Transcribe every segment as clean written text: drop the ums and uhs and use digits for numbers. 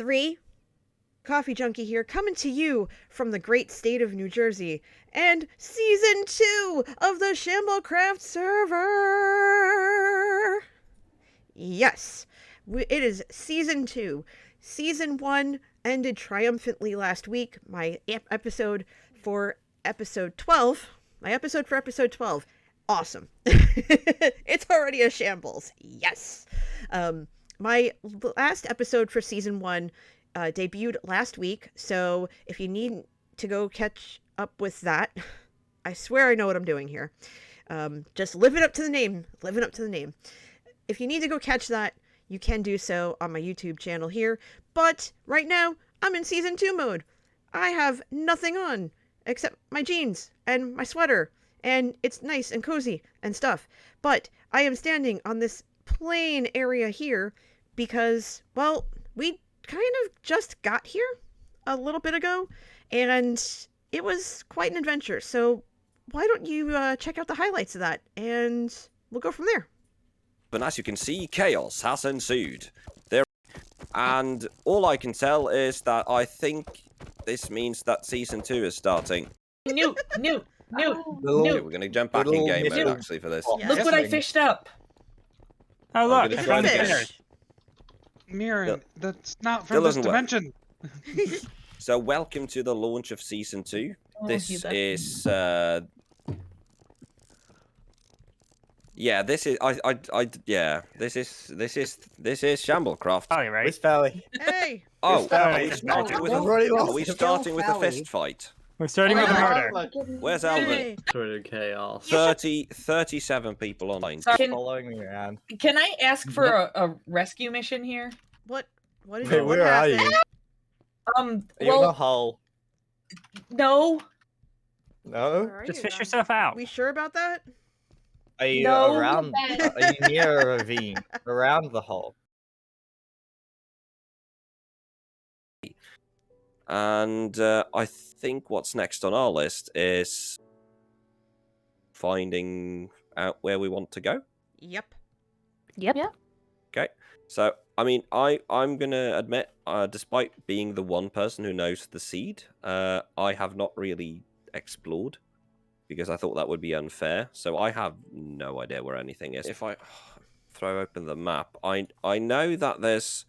3, Coffee Junkie here, coming to you from the great state of New Jersey, and Season 2 of the Shamblecraft server! Yes, it is Season 2. Season 1 ended triumphantly last week. My episode for episode 12. Awesome. It's already a shambles. Yes. My last episode for Season 1 debuted last week, so if you need to go catch up with that, I swear I know what I'm doing here. Just live it up to the name. If you need to go catch that, you can do so on my YouTube channel here, but right now, I'm in Season 2 mode. I have nothing on except my jeans and my sweater, and it's nice and cozy and stuff, but I am standing on this plain area here because, well, we kind of just got here a little bit ago, and it was quite an adventure, so why don't you check out the highlights of that, and we'll go from there. And as you can see, chaos has ensued. And all I can tell is that I think this means that Season 2 is starting. Newt. We're going to jump back in game mode, actually, for this. Yeah. Look what I fished up. Oh, look, It's a fish. Muirin, that's not from this dimension. So, welcome to the launch of Season 2. This is, yeah, this is Shamblecraft. Phali, right? Where's Phali? Hey! Oh, Are we starting with a fist fight? We're starting with a murder. Where's Alpen? Hey. Total chaos. 37 people online. Sorry, Following me around. can I ask for a rescue mission here? What is Wait, it? What where are happened? you? Are you in a Well, hole? no. No? Where are Just you fish then? yourself out. We sure about that? Are you No. around? Are you near a ravine? Around the hole? And I think what's next on our list is finding out where we want to go. Yep. Okay. So, I mean, I'm going to admit, despite being the one person who knows the seed, I have not really explored because I thought that would be unfair. So I have no idea where anything is. If I throw open the map, I know that there's...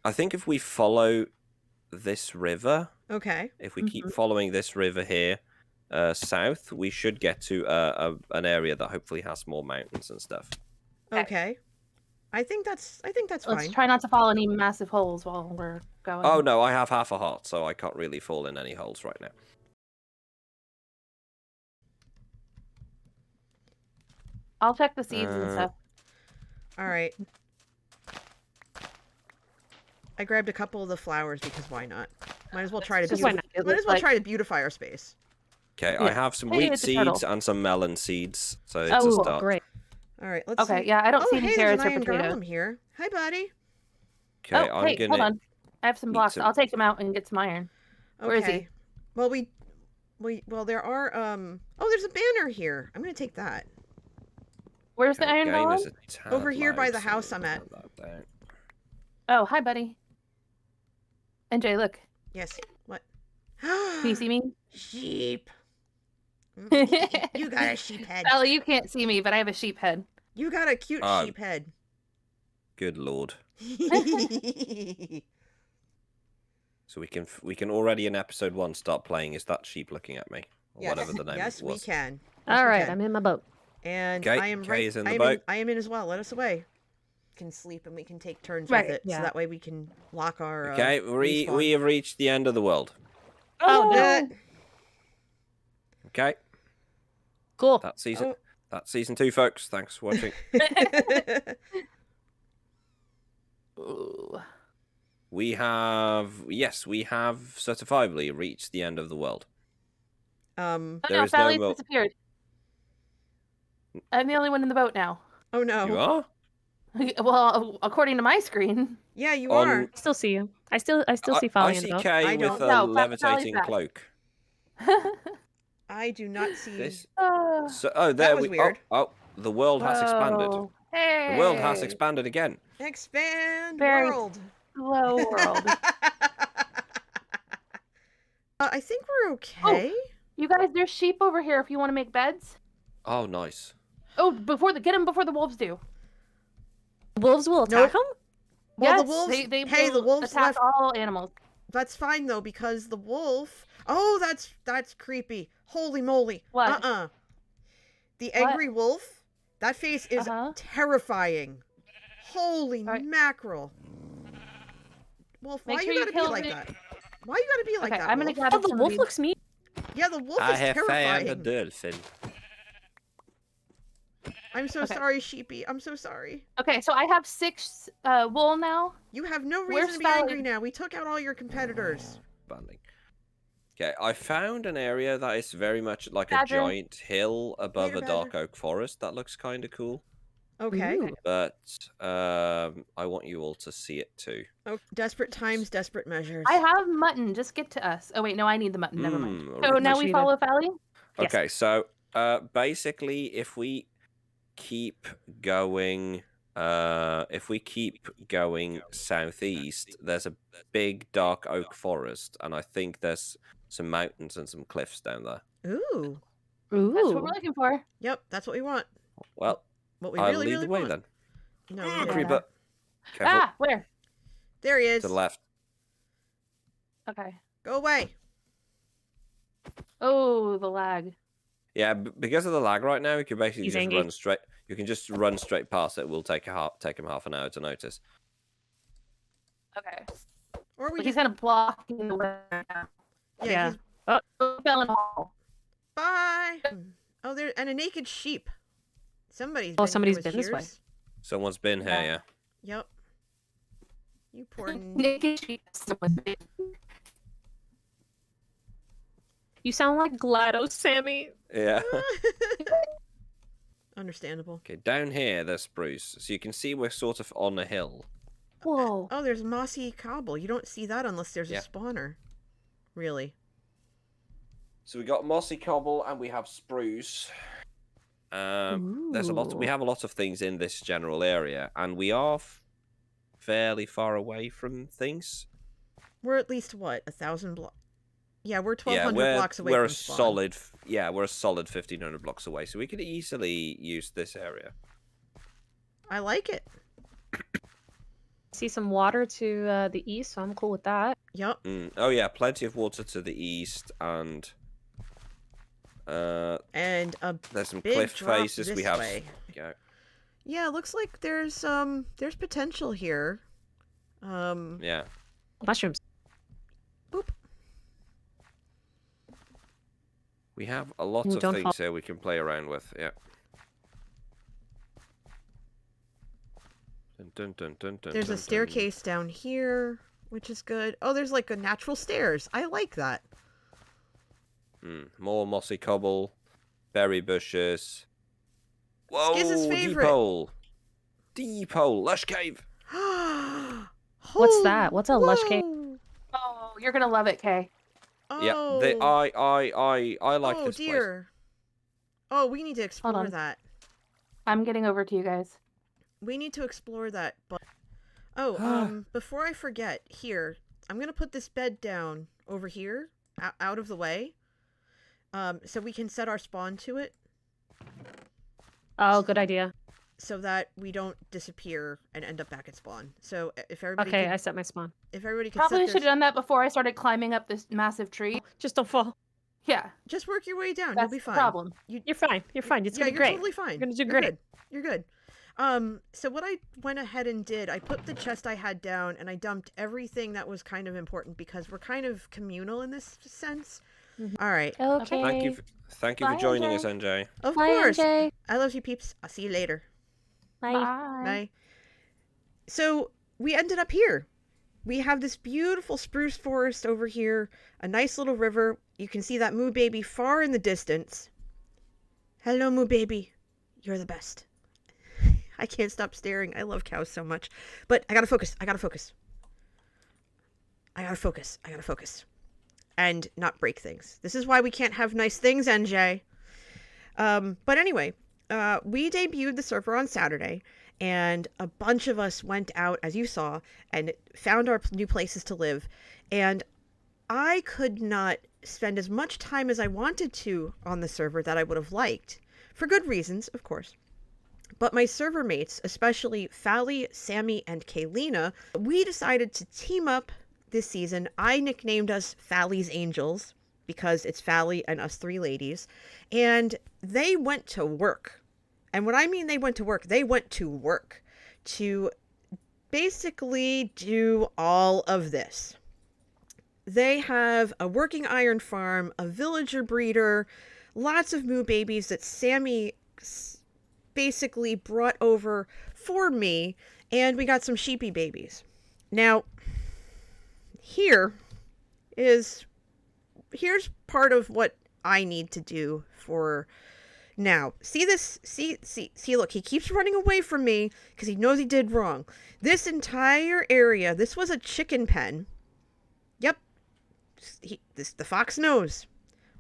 I think if we follow this river, Okay. if we keep following this river here south, we should get to an area that hopefully has more mountains and stuff. Okay. I think that's Let's fine. try not to fall any massive holes while we're going. Oh no, I have half a heart, so I can't really fall in any holes right now. I'll check the seeds and stuff. All right. I grabbed a couple of the flowers because why not? Might as well try to Just why not? It might as looks well like- try to beautify our space. Okay, I Yeah. have some Hey, wheat it's a turtle. seeds and some melon seeds, so it's a Oh, start. great. All right, let's Okay, see. yeah, I don't see hey, any there's carrots an or iron potatoes. golem here. Hi, buddy. Okay, Oh, I'm wait, gonna hold on. I have some eat blocks. some- I'll take them out and get some iron. Where is he? Okay. Well, there are oh, there's a banner here. I'm gonna take that. Where's the iron game golem? is a tad Over here by loud, the so house I'm we'll at. put that down. Oh, hi, buddy. NJ, look. Yes. What? Can you see me? Sheep. Sally, You got a sheep head. you can't see me, but I have a sheep head. You got a cute Oh. sheep head. Good lord. So we can already in episode 1 start playing. Is that sheep looking at me? Or Yes. whatever the name Yes, we was. can. Yes, All we right, can. I'm in my boat. And Okay, I am Kay right. is in I the am boat. I am in as well. Let us away. Can sleep and we can take turns Right, with it, yeah. so that way we can lock our. Okay, respawn. we have reached the end of the world. Oh, no. Okay, Cool. that's season. Oh. That's season 2, folks. Thanks for watching. Ooh. We have certifiably reached the end of the world. Oh, There no, is no Phali's mo- disappeared. I'm the only one in the boat now. Oh no. You are? Well, according to my screen. Yeah, you On- are. I still see you. I still see I Phali in see the boat. Kay I with don't- a No, levitating Phali's back. cloak. I do not see. This. Oh, So, oh, there was we. weird. Oh, the world has expanded. Whoa. Hey. The world has expanded again. Expand Very- world. Hello, world. I think we're okay. You guys, there's sheep over here if you want to make beds. Oh, nice. Oh, get them before the wolves do. Wolves will attack them? Well, Yes, the wolves. they Hey, the will wolves attack left. all animals. That's fine though, because the wolf. Oh, that's creepy. Holy moly. What? The angry wolf. That face is terrifying. Holy mackerel. Wolf, Make why sure you you gotta be kill like me. that? Why you gotta be like that? I'm gonna Wolf? gather Oh, the some of wolf these. looks mean. Yeah, the wolf I is have found a terrifying. dolphin. I'm so sorry, Sheepy. I'm so sorry. Okay, so I have 6 wool now. You have no Where's reason to be Phali? angry now. We took out all your competitors. Banding. Okay, I found an area that is very much like a Badger. giant hill above Later, a dark Badger. oak forest. That looks kind of cool. Okay. Ooh. But I want you all to see it too. Oh, desperate times, desperate measures. I have mutton. Just get to us. Oh wait, no, I need the mutton. Never mind. Mm, So now Much we needed. follow Phali. Yes. Okay, so basically, if we keep going, southeast, there's a big dark oak forest, and I think there's some mountains and some cliffs down there. Ooh. Ooh. That's what we're looking for. Yep, that's what we want. Well, What we I'll really, lead really the way want. then. No, Yeah. we don't. Creeper. Careful. Ah, where? There he is. To the left. Okay. Go away. Oh, the lag. Yeah, because of the lag right now, you can basically He's just angry. run straight. You can just run straight past it. We'll take him half an hour to notice. Okay. Or we He's just kind of blocking the way now. Yeah. he's- Fell in a hole. Bye. Oh, there and a naked sheep. Somebody's. Oh, been somebody's here with been this way. shears. Someone's been here, Yeah. yeah. Yep. You poor. Naked sheep. You sound like GLaDOS, Sammy. Yeah. Understandable. Okay, down here there's spruce, so you can see we're sort of on a hill. Whoa. Oh, there's mossy cobble. You don't see that unless there's Yeah. a spawner. Really. So we got mossy cobble and we have spruce. There's a lot. We Ooh. have a lot of things in this general area, and we are fairly far away from things. We're at least what 1,000 blocks. Yeah, we're 1,200 we're blocks away we're from a spawn. solid. We're a solid 1,500 blocks away, so we could easily use this area. I like it. See some water to the east, so I'm cool with that. Yep. Oh yeah, plenty of water to the east, and And a there's some big cliff drop faces. this We have. way. Yeah. Yeah, looks like there's potential here. Yeah. Mushrooms. Boop. We have a lot Ooh, of don't things fall. here we can play around with. Yeah. Dun, dun, dun, dun, There's dun, a dun. staircase down here, which is good. Oh, there's like a natural stairs. I like that. More mossy cobble, berry bushes. Whoa, Skiz's deep favorite. hole. Deep hole, lush cave. What's that? What's a lush cave? Whoa. Oh, you're gonna love it, Kay. Yeah, I like oh this place. dear. Oh, we need to explore on. that. I'm getting over to you guys. We need to explore that. But before I forget, here I'm gonna put this bed down over here, out of the way, so we can set our spawn to it, Oh, good idea. so that we don't disappear and end up back at spawn. So if everybody, Okay, could, I set my spawn. if everybody could Probably set should their, have done that before I started climbing up this massive tree. Just don't fall. Yeah, just work your way down. that's You'll be the fine. problem. You're fine. You're fine. It's Yeah, gonna be you're great. totally fine. You're gonna do You're great. good. You're good. So what I went ahead and did, I put the chest I had down and I dumped everything that was kind of important because we're kind of communal in this sense. Mhm. All right. Okay. Thank you for Bye, joining NJ. us, NJ. Of Bye, course. NJ. I love you, peeps. I'll see you later. Bye. Bye. So we ended up here. We have this beautiful spruce forest over here, a nice little river. You can see that moo baby far in the distance. Hello, moo baby. You're the best. I can't stop staring. I love cows so much. But I gotta focus. I gotta focus. I gotta focus. I gotta focus. And not break things. This is why we can't have nice things, NJ. But anyway, we debuted the server on Saturday. and a bunch of us went out, as you saw, and found our new places to live. And I could not spend as much time as I wanted to on the server that I would have liked, for good reasons, of course. But my server mates, especially Phali, Sami, and Kaelena, we decided to team up this season. I nicknamed us Phali's Angels because it's Phali and us three ladies. And they went to work. And when I mean they went to work to basically do all of this. They have a working iron farm, a villager breeder, lots of moo babies that Sami basically brought over for me, and we got some sheepy babies. Now, here's part of what I need to do for now. See this? See, look, he keeps running away from me because he knows he did wrong. This entire area, this was a chicken pen. Yep. The fox knows.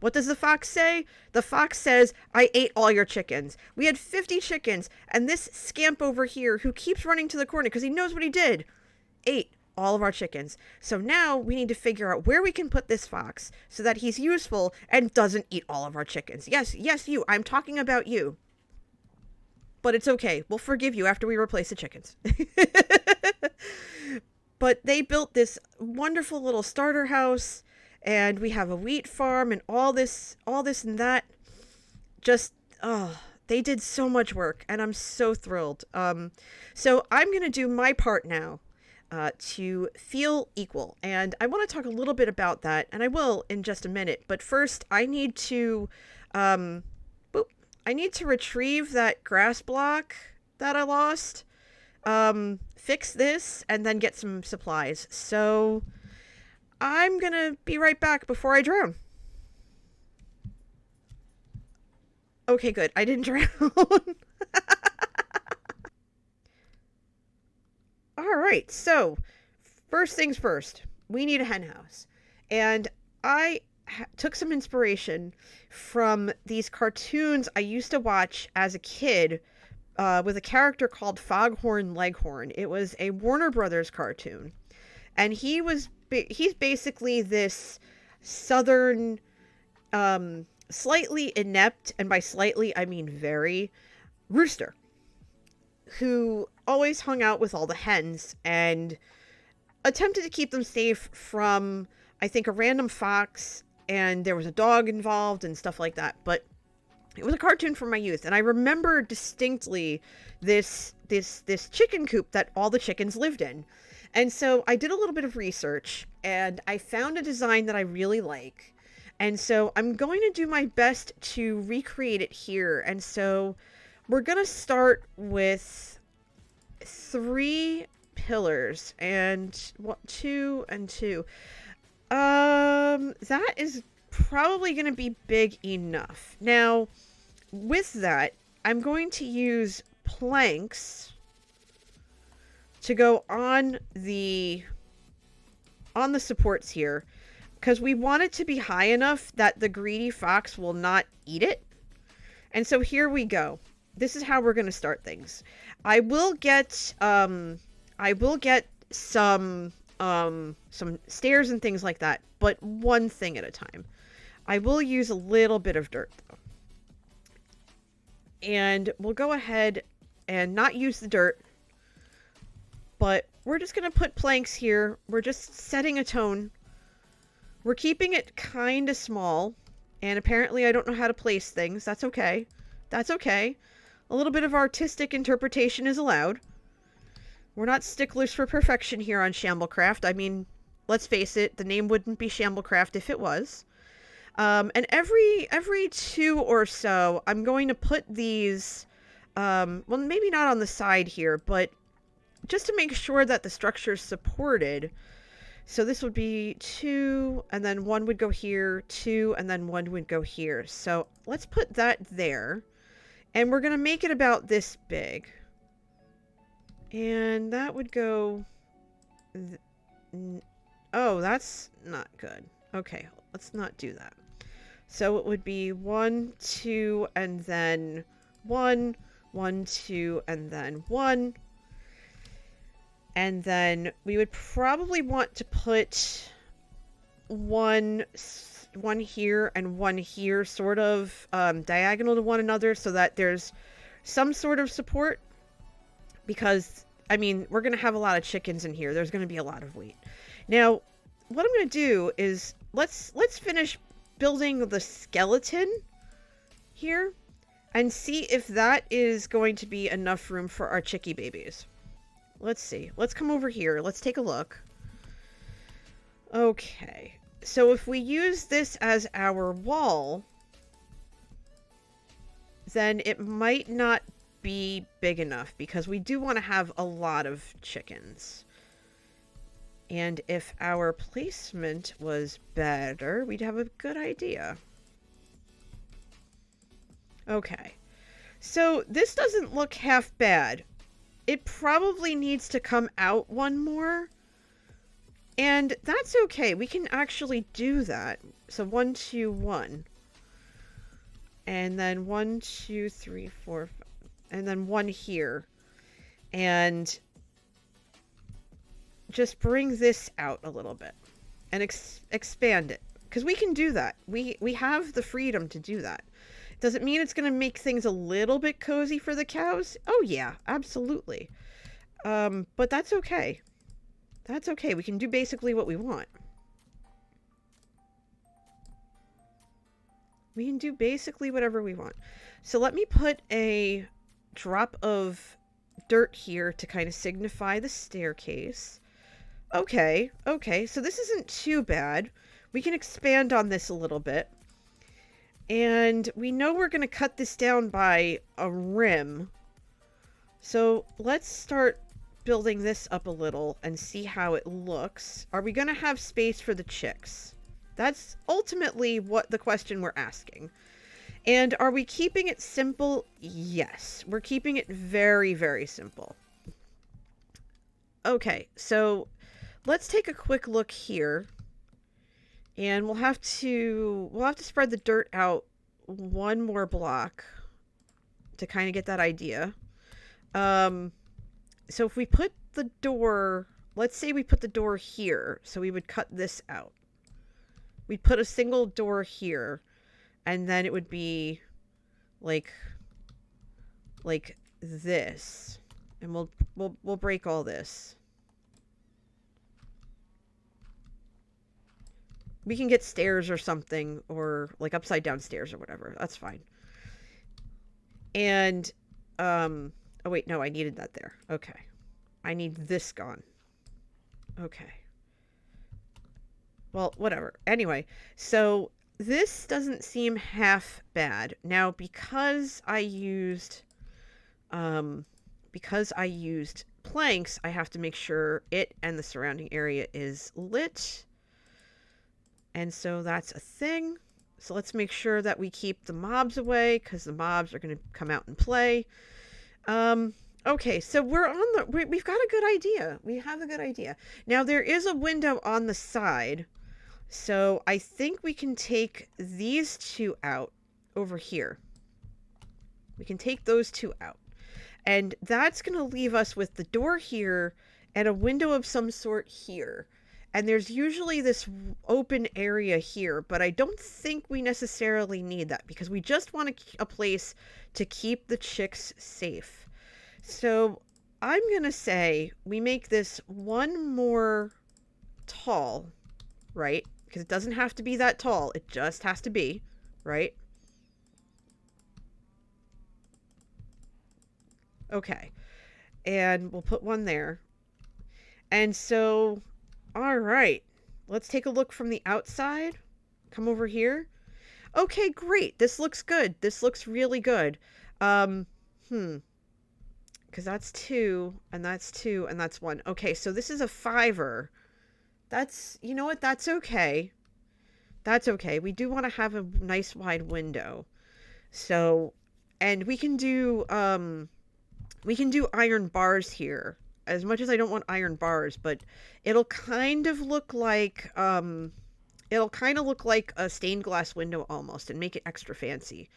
What does the fox say? The fox says, I ate all your chickens. We had 50 chickens, and this scamp over here, who keeps running to the corner because he knows what he did, ate all of our chickens. So now we need to figure out where we can put this fox so that he's useful and doesn't eat all of our chickens. Yes, you. I'm talking about you. But it's okay. We'll forgive you after we replace the chickens. But they built this wonderful little starter house, and we have a wheat farm and all this and that. Just, they did so much work, and I'm so thrilled. So I'm going to do my part now to feel equal. And I want to talk a little bit about that, and I will in just a minute. But first, I need to retrieve that grass block that I lost, fix this, and then get some supplies. So I'm gonna be right back before I drown. Okay, good. I didn't drown. Alright, so first things first. We need a hen house. And I took some inspiration from these cartoons I used to watch as a kid with a character called Foghorn Leghorn. It was a Warner Brothers cartoon. And he's basically this southern, slightly inept, and by slightly I mean very, rooster, who always hung out with all the hens and attempted to keep them safe from, I think, a random fox, and there was a dog involved and stuff like that. But it was a cartoon from my youth, and I remember distinctly this chicken coop that all the chickens lived in. And so I did a little bit of research, and I found a design that I really like. And so I'm going to do my best to recreate it here. And so we're going to start with 3 pillars, and 2 and 2. That is probably going to be big enough. Now, with that, I'm going to use planks to go on the supports here, because we want it to be high enough that the greedy fox will not eat it. And so here we go. This is how we're going to start things. I will get some stairs and things like that, but one thing at a time. I will use a little bit of dirt, though. And we'll go ahead and not use the dirt, but we're just going to put planks here. We're just setting a tone. We're keeping it kind of small, and apparently I don't know how to place things. That's okay. That's okay. A little bit of artistic interpretation is allowed. We're not sticklers for perfection here on Shamblecraft. I mean, let's face it, the name wouldn't be Shamblecraft if it was. And every 2 or so, I'm going to put these, well, maybe not on the side here, but just to make sure that the structure is supported. So this would be 2, and then 1 would go here, 2, and then 1 would go here. So let's put that there. And we're going to make it about this big. And that would go... Oh, that's not good. Okay, let's not do that. So it would be 1, 2, and then 1, 1, 2, and then 1. And then we would probably want to put one here and one here, sort of diagonal to one another, so that there's some sort of support. Because, I mean, we're going to have a lot of chickens in here. There's going to be a lot of weight. Now, what I'm going to do is let's finish building the skeleton here and see if that is going to be enough room for our chickie babies. Let's see. Let's come over here. Let's take a look. Okay. So if we use this as our wall, then it might not be big enough because we do want to have a lot of chickens. And if our placement was better, we'd have a good idea. Okay. So this doesn't look half bad. It probably needs to come out one more. And that's okay. We can actually do that. So 1, 2, 1. And then 1, 2, 3, 4, 5. And then 1 here. And just bring this out a little bit. And expand it. Because we can do that. We have the freedom to do that. Does it mean it's going to make things a little bit cozy for the cows? Oh yeah, absolutely. But that's okay. That's okay. We can do basically what we want. We can do basically whatever we want. So let me put a drop of dirt here to kind of signify the staircase. Okay, okay. So this isn't too bad. We can expand on this a little bit. And we know we're going to cut this down by a rim. So let's start building this up a little and see how it looks. Are we going to have space for the chicks? That's ultimately what the question we're asking. And are we keeping it simple? Yes. We're keeping it very, very simple. Okay, so let's take a quick look here. And we'll have to spread the dirt out one more block to kind of get that idea. So if we put the door, let's say we put the door here, so we would cut this out. We'd put a single door here, and then it would be like this, and we'll break all this. We can get stairs or something, or like upside down stairs or whatever. That's fine. And, oh wait, no, I needed that there. Okay. I need this gone. Okay. Well, whatever. Anyway, so this doesn't seem half bad. Now, because I used planks, I have to make sure it and the surrounding area is lit. And so that's a thing. So let's make sure that we keep the mobs away, because the mobs are going to come out and play. Okay, so we've got a good idea. We have a good idea. Now, there is a window on the side. So I think we can take these two out over here. We can take those two out. And that's going to leave us with the door here and a window of some sort here. And there's usually this open area here, but I don't think we necessarily need that because we just want a place to keep the chicks safe. So I'm going to say we make this one more tall, right? Because it doesn't have to be that tall. It just has to be, right? Okay. And we'll put one there. And so, all right. Let's take a look from the outside. Come over here. Okay, great. This looks good. This looks really good. Because that's 2, and that's 2, and that's 1. Okay, so this is a 5er. That's, you know what? That's okay. That's okay. We do want to have a nice wide window. So, and we can do iron bars here. As much as I don't want iron bars, but it'll kind of look like, a stained glass window almost and make it extra fancy.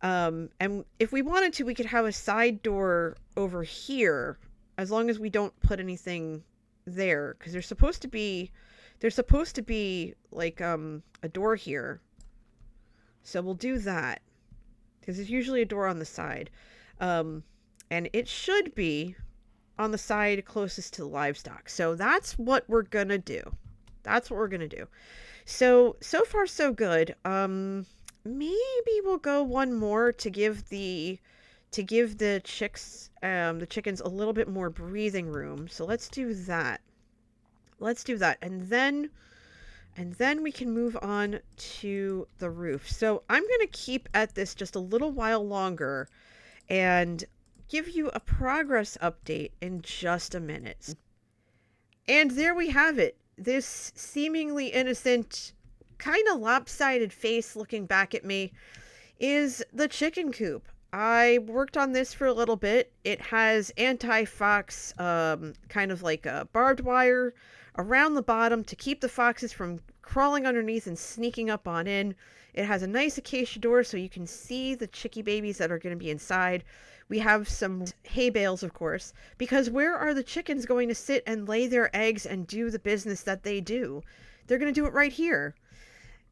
And if we wanted to, we could have a side door over here, as long as we don't put anything there, because there's supposed to be like a door here. So we'll do that, because there's usually a door on the side, and it should be on the side closest to the livestock. So that's what we're gonna do. So far so good. Maybe we'll go one more to give the chickens a little bit more breathing room. So let's do that. And then we can move on to the roof. So I'm going to keep at this just a little while longer and give you a progress update in just a minute. And there we have it. This seemingly innocent, kind of lopsided face looking back at me is the chicken coop. I worked on this for a little bit. It has anti-fox, kind of like a barbed wire around the bottom to keep the foxes from crawling underneath and sneaking up on in. It has a nice acacia door so you can see the chickie babies that are going to be inside. We have some hay bales, of course, because where are the chickens going to sit and lay their eggs and do the business that they do? They're going to do it right here.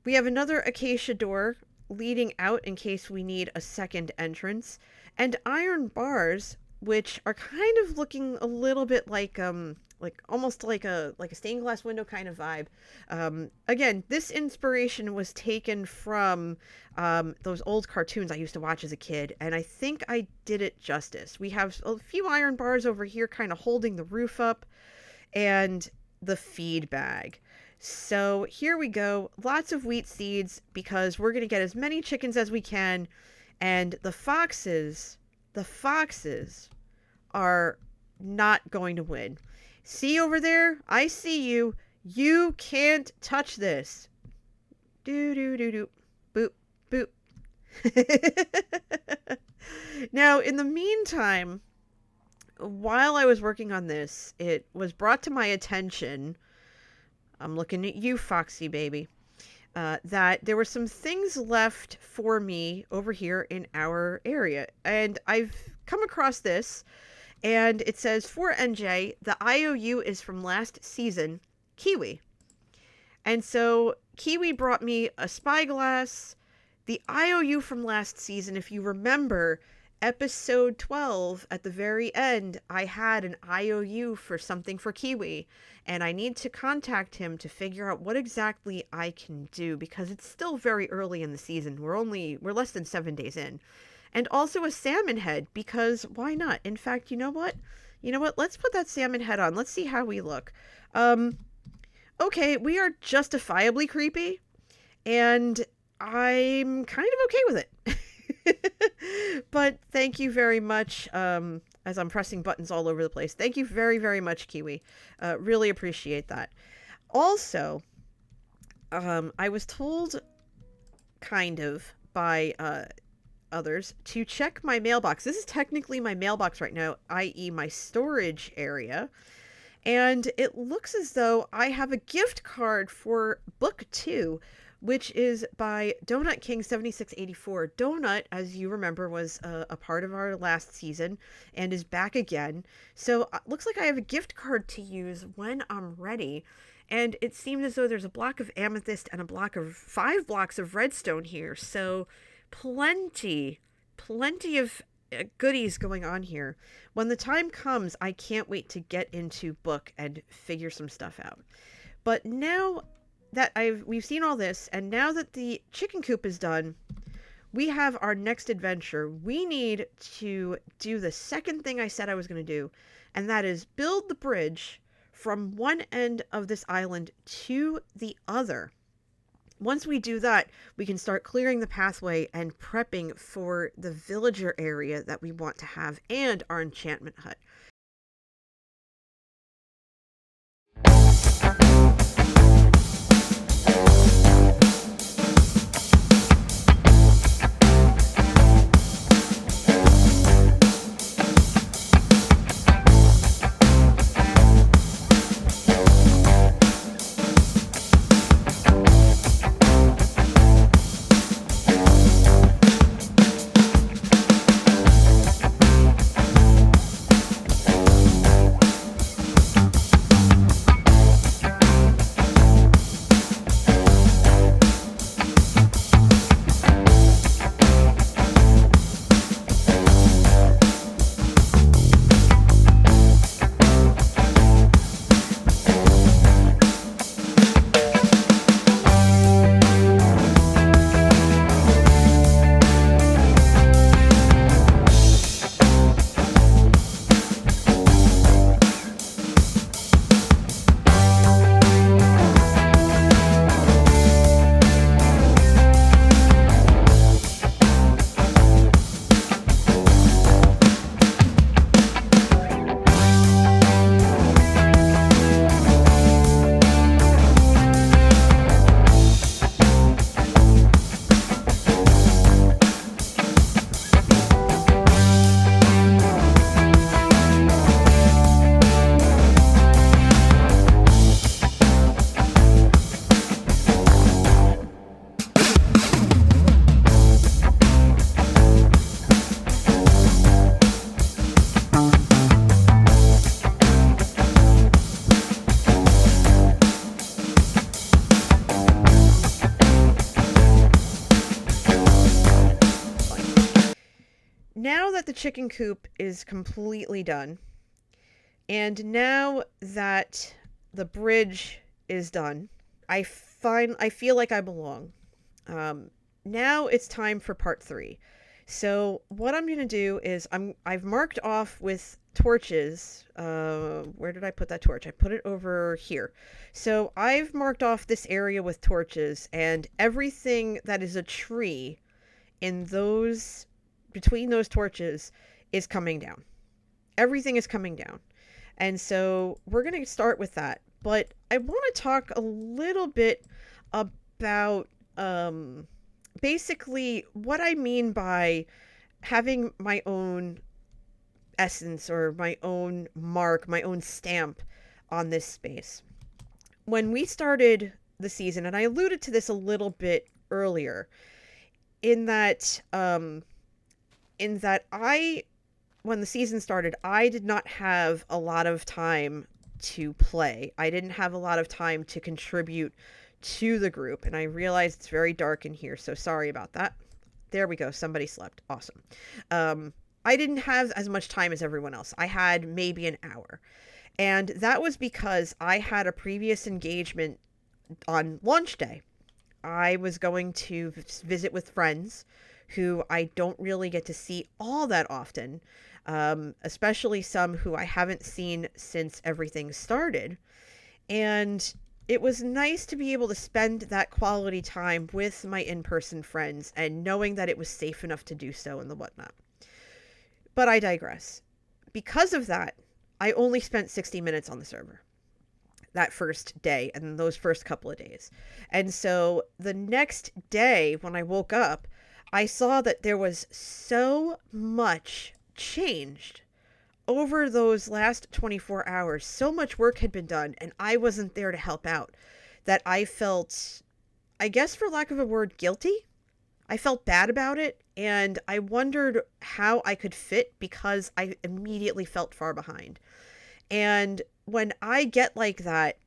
We have another acacia door leading out in case we need a second entrance, and iron bars, which are kind of looking a little bit like almost like a stained glass window kind of vibe. Again, this inspiration was taken from those old cartoons I used to watch as a kid, and I think I did it justice. We have a few iron bars over here kind of holding the roof up, and the feed bag. So here we go. Lots of wheat seeds, because we're going to get as many chickens as we can, and the foxes are not going to win. See over there? I see you. You can't touch this. Do. Boop. Boop. Now, in the meantime, while I was working on this, it was brought to my attention, I'm looking at you, Foxy baby, that there were some things left for me over here in our area. And I've come across this, and it says, for NJ, the IOU is from last season, Kiwi. And so Kiwi brought me a spyglass. The IOU from last season, if you remember, episode 12, at the very end, I had an IOU for something for Kiwi, and I need to contact him to figure out what exactly I can do, because it's still very early in the season. We're less than 7 days in. And also a salmon head, because why not? In fact, you know what? Let's put that salmon head on. Let's see how we look. Okay, we are justifiably creepy, and I'm kind of okay with it. But thank you very much, as I'm pressing buttons all over the place. Thank you very, very much, Kiwi. Really appreciate that. Also, I was told, kind of, by others, to check my mailbox. This is technically my mailbox right now, i.e. my storage area. And it looks as though I have a gift card for book 2, which is by Donut King 7684. Donut, as you remember, was a part of our last season and is back again. So looks like I have a gift card to use when I'm ready. And it seems as though there's a block of amethyst and 5 blocks of redstone here. So plenty of goodies going on here. When the time comes, I can't wait to get into book and figure some stuff out. But now that we've seen all this, and now that the chicken coop is done, we have our next adventure. We need to do the second thing I said I was going to do, and that is build the bridge from one end of this island to the other. Once we do that, we can start clearing the pathway and prepping for the villager area that we want to have and our enchantment hut. the chicken coop is completely done, and now that the bridge is done, I feel like I belong. Now it's time for part 3. So what I'm going to do is I've marked off with torches. Where did I put that torch? I put it over here. So I've marked off this area with torches, and everything that is a tree in those, between those torches, is coming down. Everything is coming down. And so we're going to start with that. But I want to talk a little bit about basically what I mean by having my own essence or my own mark, my own stamp on this space. When we started the season, and I alluded to this a little bit earlier, in that when the season started, I did not have a lot of time to play. I didn't have a lot of time to contribute to the group, and I realized it's very dark in here, so sorry about that. There we go. Somebody slept. Awesome. I didn't have as much time as everyone else. I had maybe an hour, and that was because I had a previous engagement on launch day. I was going to visit with friends who I don't really get to see all that often, especially some who I haven't seen since everything started. And it was nice to be able to spend that quality time with my in-person friends and knowing that it was safe enough to do so and the whatnot. But I digress. Because of that, I only spent 60 minutes on the server that first day and those first couple of days. And so the next day when I woke up, I saw that there was so much changed over those last 24 hours. So much work had been done, and I wasn't there to help out, that I felt, I guess for lack of a word, guilty. I felt bad about it, and I wondered how I could fit because I immediately felt far behind. And when I get like that,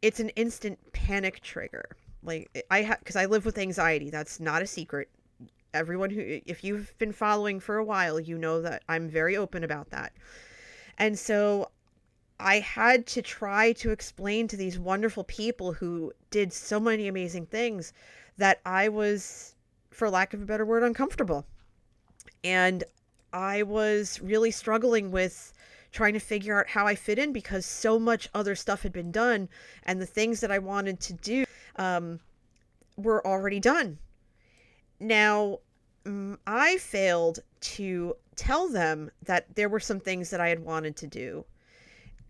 it's an instant panic trigger. Like, because I live with anxiety. That's not a secret. Everyone who, if you've been following for a while, you know that I'm very open about that. And so I had to try to explain to these wonderful people who did so many amazing things that I was, for lack of a better word, uncomfortable. And I was really struggling with trying to figure out how I fit in because so much other stuff had been done, and the things that I wanted to do were already done. Now, I failed to tell them that there were some things that I had wanted to do,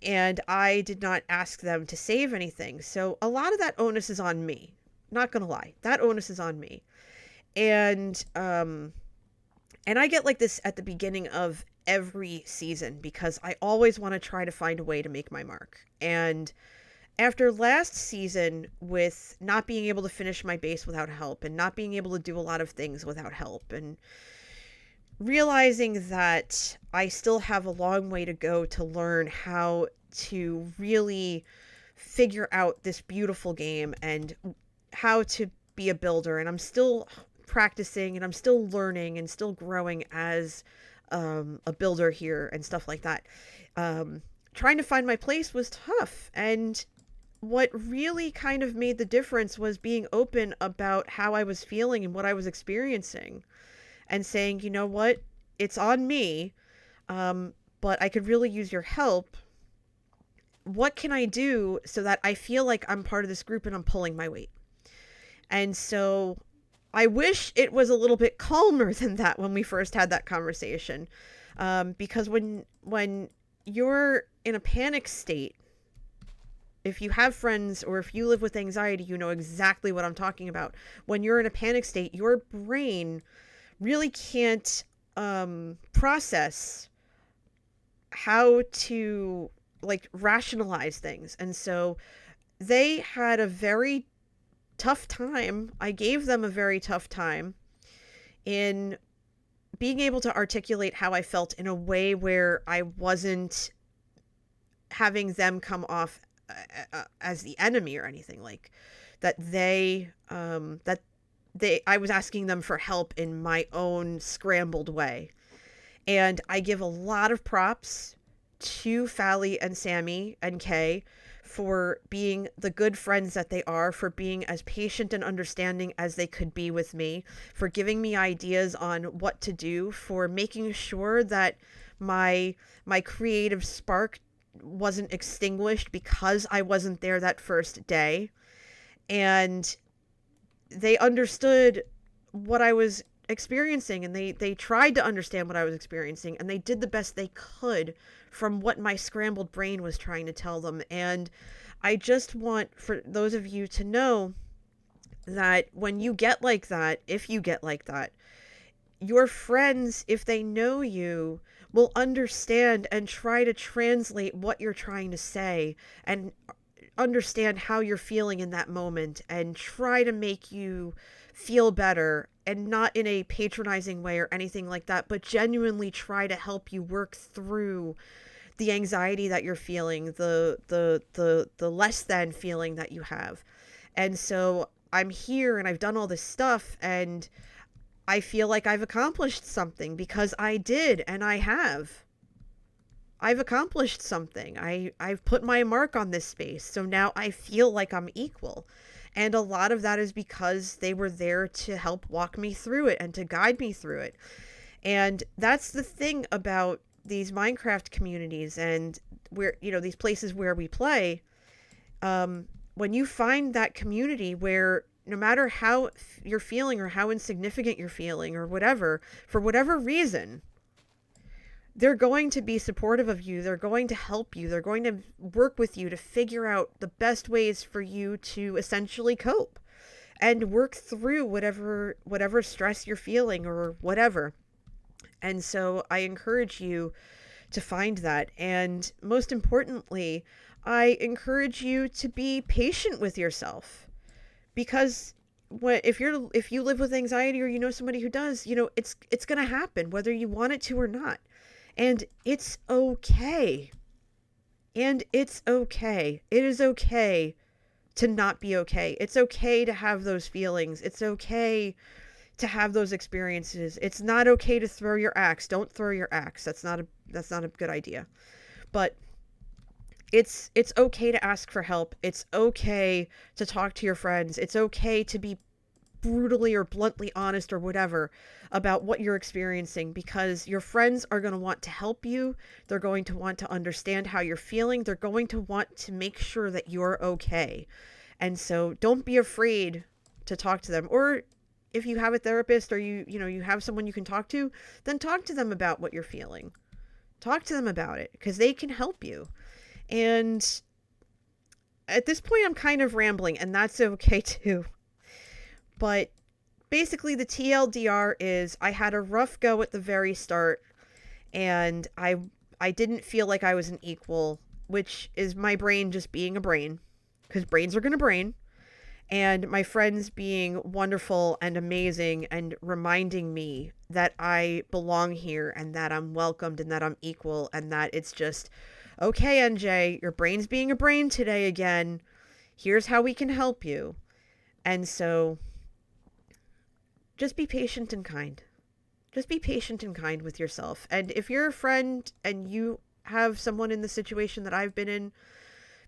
and I did not ask them to save anything. So a lot of that onus is on me. Not gonna lie, that onus is on me. And I get like this at the beginning of every season because I always want to try to find a way to make my mark. And after last season, with not being able to finish my base without help and not being able to do a lot of things without help, and realizing that I still have a long way to go to learn how to really figure out this beautiful game and how to be a builder, and I'm still practicing and I'm still learning and still growing as a builder here and stuff like that. Trying to find my place was tough, and what really kind of made the difference was being open about how I was feeling and what I was experiencing, and saying, you know what, it's on me, but I could really use your help. What can I do so that I feel like I'm part of this group and I'm pulling my weight? And so I wish it was a little bit calmer than that when we first had that conversation, because when you're in a panic state, if you have friends or if you live with anxiety, you know exactly what I'm talking about. When you're in a panic state, your brain really can't process how to like rationalize things. And so they had a very tough time. I gave them a very tough time in being able to articulate how I felt in a way where I wasn't having them come off as the enemy or anything, like that I was asking them for help in my own scrambled way. And I give a lot of props to Phali and Sami and Kay for being the good friends that they are, for being as patient and understanding as they could be with me, for giving me ideas on what to do, for making sure that my creative spark wasn't extinguished because I wasn't there that first day. And they understood what I was experiencing, and they tried to understand what I was experiencing, and they did the best they could from what my scrambled brain was trying to tell them. And I just want for those of you to know that when you get like that, if you get like that, your friends, if they know you, will understand and try to translate what you're trying to say and understand how you're feeling in that moment and try to make you feel better, and not in a patronizing way or anything like that, but genuinely try to help you work through the anxiety that you're feeling, the less than feeling that you have. And so I'm here and I've done all this stuff, and I feel like I've accomplished something because I did, and I have. I've accomplished something. I've put my mark on this space. So now I feel like I'm equal. And a lot of that is because they were there to help walk me through it and to guide me through it. And that's the thing about these Minecraft communities and where, you know, these places where we play. When you find that community where no matter how you're feeling or how insignificant you're feeling or whatever, for whatever reason, they're going to be supportive of you. They're going to help you. They're going to work with you to figure out the best ways for you to essentially cope and work through whatever stress you're feeling or whatever. And so I encourage you to find that. And most importantly, I encourage you to be patient with yourself, because if you live with anxiety or you know somebody who does, you know, it's going to happen whether you want it to or not. And it's okay. And it's okay. It is okay to not be okay. It's okay to have those feelings. It's okay to have those experiences. It's not okay to throw your axe. Don't throw your axe. That's not a good idea. But it's okay to ask for help. It's okay to talk to your friends. It's okay to be brutally or bluntly honest or whatever about what you're experiencing, because your friends are going to want to help you. They're going to want to understand how you're feeling. They're going to want to make sure that you're okay. And so don't be afraid to talk to them. Or if you have a therapist or you have someone you can talk to, then talk to them about what you're feeling. Talk to them about it, because they can help you. And at this point I'm kind of rambling, and that's okay too. But basically the TLDR is I had a rough go at the very start, and I didn't feel like I was an equal, which is my brain just being a brain, because brains are going to brain, and my friends being wonderful and amazing and reminding me that I belong here and that I'm welcomed and that I'm equal and that it's just, okay, NJ, your brain's being a brain today again. Here's how we can help you. And so just be patient and kind. Just be patient and kind with yourself. And if you're a friend and you have someone in the situation that I've been in,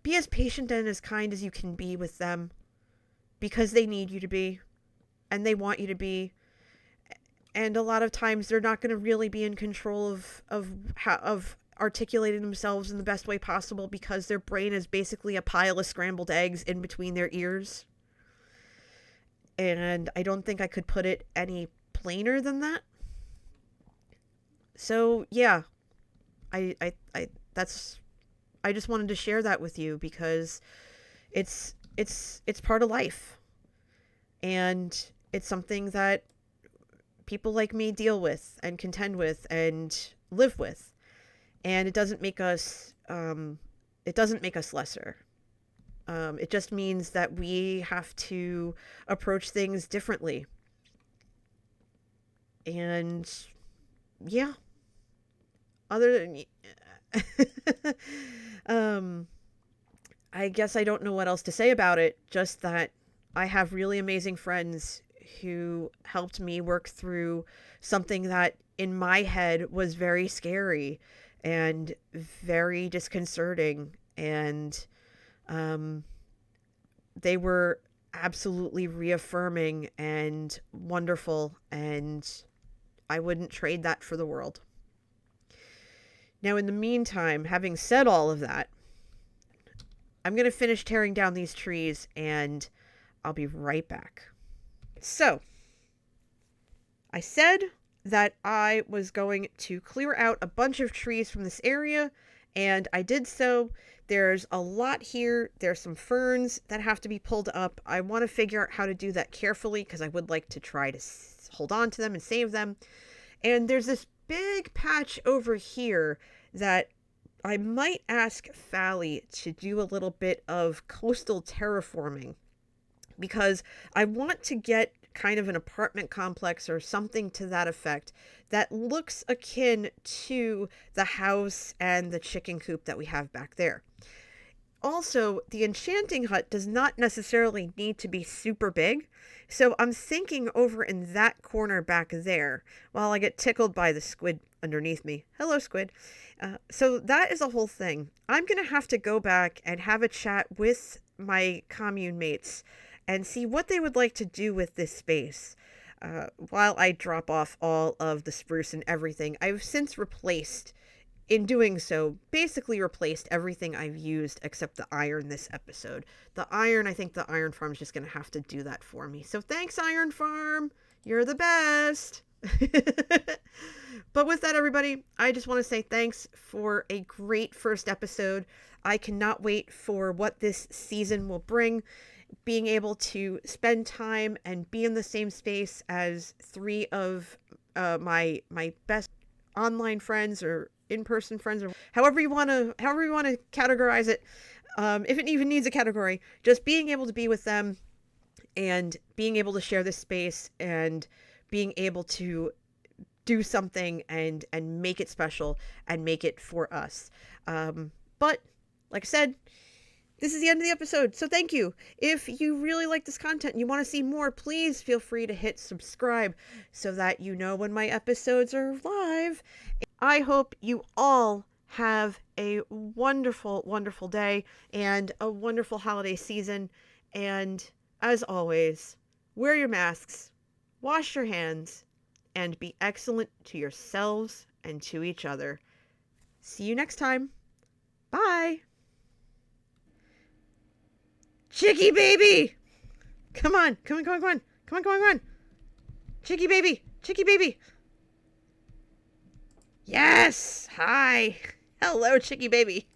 be as patient and as kind as you can be with them, because they need you to be and they want you to be. And a lot of times they're not going to really be in control of articulating themselves in the best way possible, because their brain is basically a pile of scrambled eggs in between their ears. And I don't think I could put it any plainer than that. So yeah, I just wanted to share that with you, because it's part of life, and it's something that people like me deal with and contend with and live with, and it doesn't make us lesser. It just means that we have to approach things differently. And yeah, other than I guess I don't know what else to say about it, just that I have really amazing friends who helped me work through something that in my head was very scary and very disconcerting, and they were absolutely reaffirming and wonderful, and I wouldn't trade that for the world. Now, in the meantime, having said all of that, I'm going to finish tearing down these trees, and I'll be right back. So, I said that I was going to clear out a bunch of trees from this area, and I did so. There's a lot here. There's some ferns that have to be pulled up. I want to figure out how to do that carefully because I would like to try to hold on to them and save them. And there's this big patch over here that I might ask Phali to do a little bit of coastal terraforming, because I want to get kind of an apartment complex or something to that effect that looks akin to the house and the chicken coop that we have back there. Also, the enchanting hut does not necessarily need to be super big, so I'm thinking over in that corner back there while I get tickled by the squid underneath me. Hello, squid. So that is a whole thing. I'm going to have to go back and have a chat with my commune mates and see what they would like to do with this space. While I drop off all of the spruce and everything, I've since replaced, in doing so, basically replaced everything I've used except the iron this episode. The iron, I think the iron farm is just going to have to do that for me. So thanks, Iron Farm. You're the best. But with that, everybody, I just want to say thanks for a great first episode. I cannot wait for what this season will bring. Being able to spend time and be in the same space as three of my best online friends or in-person friends, or however you want to categorize it, if it even needs a category, just being able to be with them and being able to share this space and being able to do something and make it special and make it for us. But like I said, this is the end of the episode, so thank you. If you really like this content and you want to see more, please feel free to hit subscribe so that you know when my episodes are live. I hope you all have a wonderful, wonderful day and a wonderful holiday season. And as always, wear your masks, wash your hands, and be excellent to yourselves and to each other. See you next time. Bye. Chicky baby! Come on. Chicky baby. Yes! Hi. Hello, Chicky baby.